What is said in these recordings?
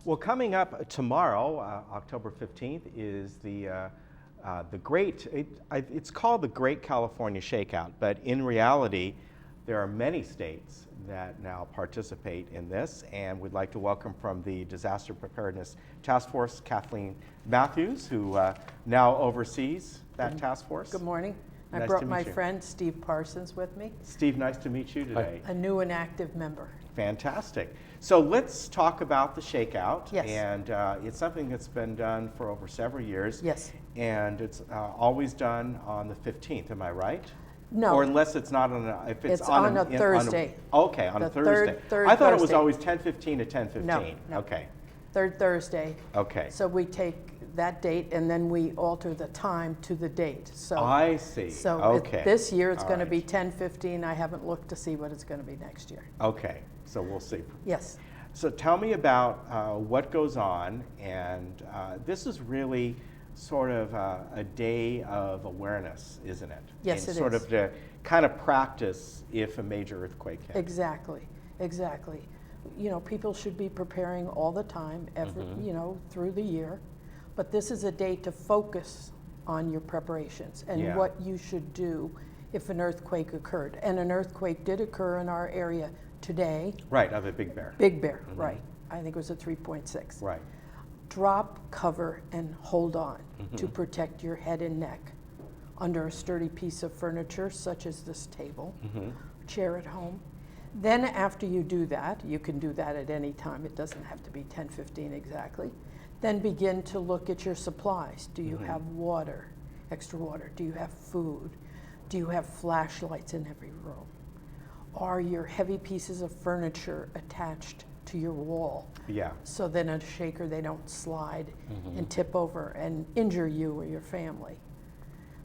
Well, coming up tomorrow, October 15th, is the great, it's called the Great California Shakeout, but in reality, there are many states that now participate in this, and we'd like to welcome from the Disaster Preparedness Task Force, Kathleen Matthews, who now oversees that task force. Good morning. I Nice brought to meet my you. friend Steve Parsons with me. Steve, nice to meet you today. A new and active member. Fantastic. So let's talk about the shakeout. Yes. And it's something that's been done for over several years. Yes. And it's always done on the 15th, am I right? No. Or unless it's not on a, if it's, It's on a Thursday. Okay, on a The Thursday. third I thought it was Thursday. always 10:15 to 10:15. No. Okay. Third Thursday. Okay. So we take that date and then we alter the time to the date. So I see. So Okay. this year it's All going to right. be 10:15. I haven't looked to see what it's going to be next year. Okay, so we'll see. Yes. So tell me about what goes on, and this is really sort of a day of awareness, isn't it? Yes, and it sort is. of to kind of practice if a major earthquake hits. Exactly. Exactly. You know, people should be preparing all the time, you know, through the year. But this is a day to focus on your preparations and Yeah. what you should do if an earthquake occurred. And an earthquake did occur in our area today. Right, of a Big Bear. Big Bear, right. I think it was a 3.6. Right. Drop, cover, and hold on to protect your head and neck under a sturdy piece of furniture such as this table, chair at home. Then after you do that, you can do that at any time. It doesn't have to be 10:15 exactly. Then begin to look at your supplies. Do you have water, extra water? Do you have food? Do you have flashlights in every room? Are your heavy pieces of furniture attached to your wall? Yeah. So then a shaker, they don't slide and tip over and injure you or your family.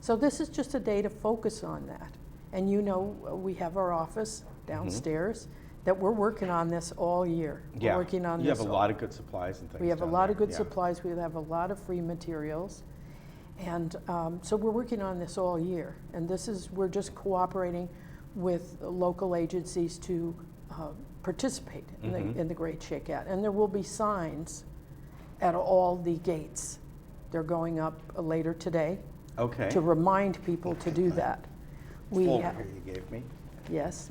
So this is just a day to focus on that. And you know, we have our office downstairs that we're working on this all year. Yeah. We're working on you this have a all- lot of good supplies and things. We have a down lot there. of good Yeah. supplies. We have a lot of free materials. And so we're working on this all year. And we're just cooperating with local agencies to participate in the Great Shakeout. And there will be signs at all the gates. They're going up later today Okay. to remind people to do that. Folder here you gave me. Yes.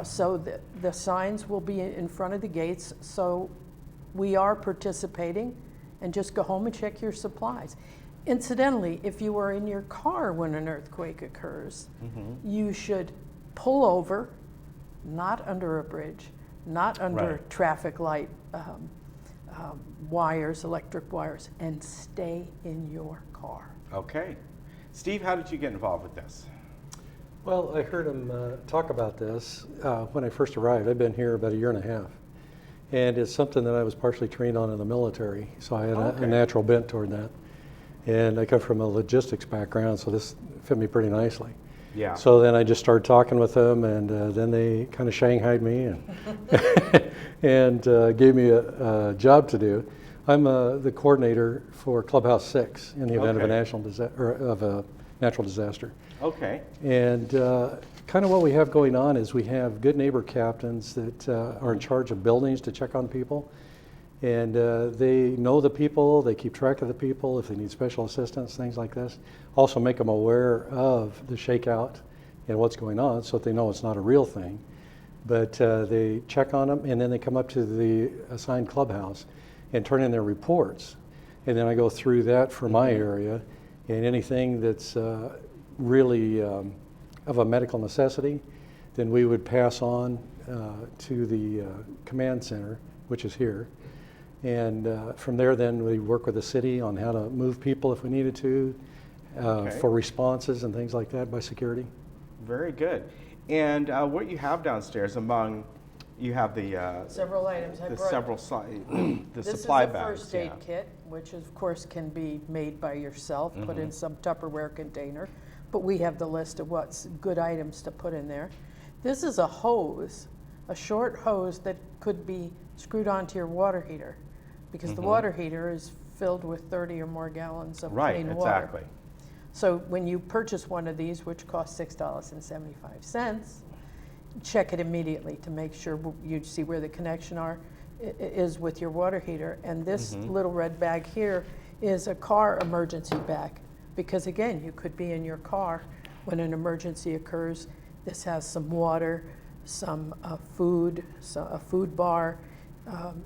So the signs will be in front of the gates, so we are participating, and just go home and check your supplies. Incidentally, if you are in your car when an earthquake occurs, you should pull over, not under a bridge, not under Right. traffic light wires, electric wires, and stay in your car. Okay. Steve, how did you get involved with this? Well, I heard him talk about this when I first arrived. I've been here about a year and a half. And it's something that I was partially trained on in the military, so I had Okay. a natural bent toward that. And I come from a logistics background, so this fit me pretty nicely. Yeah. So then I just started talking with them, and then they kind of shanghaied me and gave me a job to do. I'm the coordinator for Clubhouse 6 in the event of a Okay. natural disaster. Okay. And kind of what we have going on is we have good neighbor captains that are in charge of buildings to check on people. And they know the people, they keep track of the people if they need special assistance, things like this. Also make them aware of the shakeout and what's going on so that they know it's not a real thing. But they check on them, and then they come up to the assigned clubhouse and turn in their reports. And then I go through that for my area, and anything that's really of a medical necessity, then we would pass on to the command center, which is here. And from there, then we work with the city on how to move people if we needed to, Okay. for responses and things like that by security. Very good. And what you have downstairs you have the Several items. I the brought several the This supply is a bags. first aid kit, which of course can be made by yourself, put in some Tupperware container, but we have the list of what's good items to put in there. This is a hose, a short hose that could be screwed onto your water heater, because the water heater is filled with 30 or more gallons of Right, clean water. exactly. So when you purchase one of these, which costs $6.75, check it immediately to make sure you see where the connection are. is with your water heater. And this little red bag here is a car emergency bag. Because again, you could be in your car when an emergency occurs. This has some water, some food, a food bar.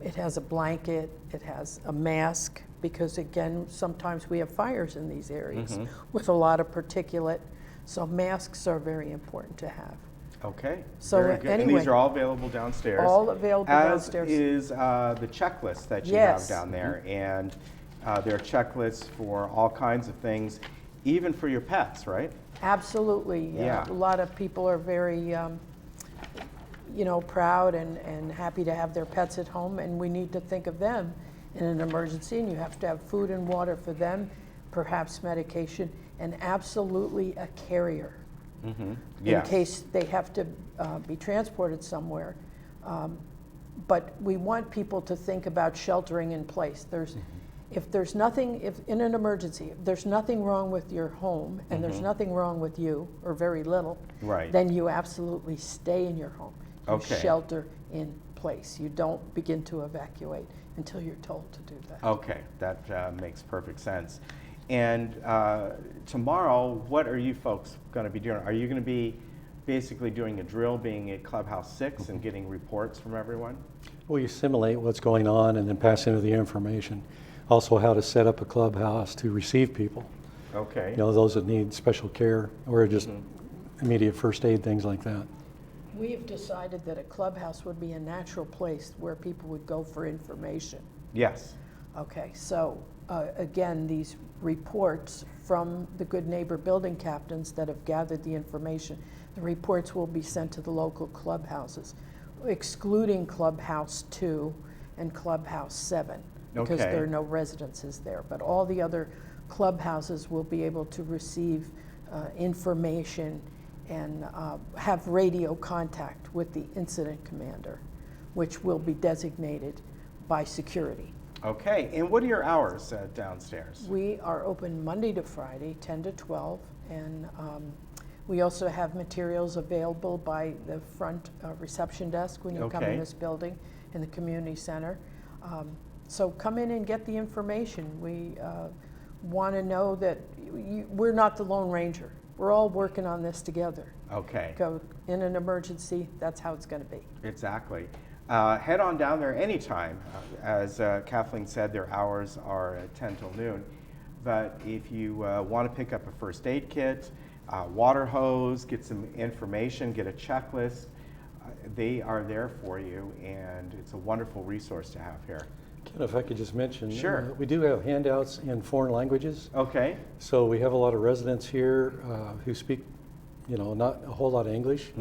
It has a blanket. It has a mask, because again, sometimes we have fires in these areas with a lot of particulate. So masks are very important to have. Okay, So very good. And anyway, these are all available downstairs. all available As downstairs. is the checklist that you Yes. have down there. And there are checklists for all kinds of things, even for your pets, right? Absolutely. Yeah. A lot of people are very, proud and happy to have their pets at home, and we need to think of them in an emergency, and you have to have food and water for them, perhaps medication, and absolutely a carrier in case they have to be transported somewhere. But we want people to think about sheltering in place. If in an emergency, if there's nothing wrong with your home and there's nothing wrong with you, or very little, Right. then you absolutely stay in your home. You Okay. shelter in place. You don't begin to evacuate until you're told to do that. Okay, that makes perfect sense. And tomorrow, what are you folks going to be doing? Are you going to be basically doing a drill, being at Clubhouse 6 and getting reports from everyone? We simulate what's going on and then pass into the information. Also, how to set up a clubhouse to receive people. Okay. Those that need special care or just immediate first aid, things like that. We have decided that a clubhouse would be a natural place where people would go for information. Yes. Okay, so again, these reports from the Good Neighbor building captains that have gathered the information, the reports will be sent to the local clubhouses, excluding Clubhouse 2 and Clubhouse 7, because Okay. there are no residences there. But all the other clubhouses will be able to receive information and have radio contact with the incident commander, which will be designated by security. Okay, and what are your hours downstairs? We are open Monday to Friday, 10 to 12, and we also have materials available by the front reception desk when you come Okay. in this building, in the community center. So come in and get the information. We want to know that we're not the Lone Ranger. We're all working on this together. Okay. Go in an emergency, that's how it's going to be. Exactly. Head on down there anytime. As Kathleen said, their hours are 10 till noon. But if you want to pick up a first aid kit, water hose, get some information, get a checklist, they are there for you, and it's a wonderful resource to have here. Ken, if I could just mention, Sure. we do have handouts in foreign languages. Okay. So we have a lot of residents here who speak, not a whole lot of English.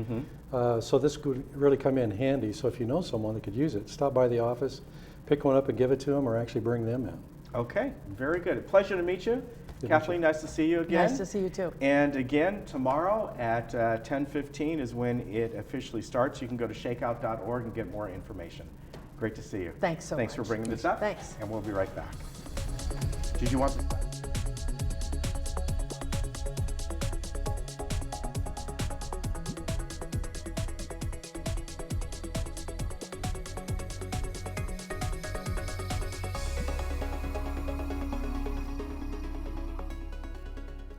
So this could really come in handy. So if you know someone that could use it, stop by the office, pick one up and give it to them, or actually bring them in. Okay, very good. Pleasure to meet you. Good to Kathleen, meet you. nice to see you again. Nice to see you too. And again, tomorrow at 10:15 is when it officially starts. You can go to shakeout.org and get more information. Great to see you. Thanks so Thanks for much. bringing this up. Thanks. And we'll be right back. Did you want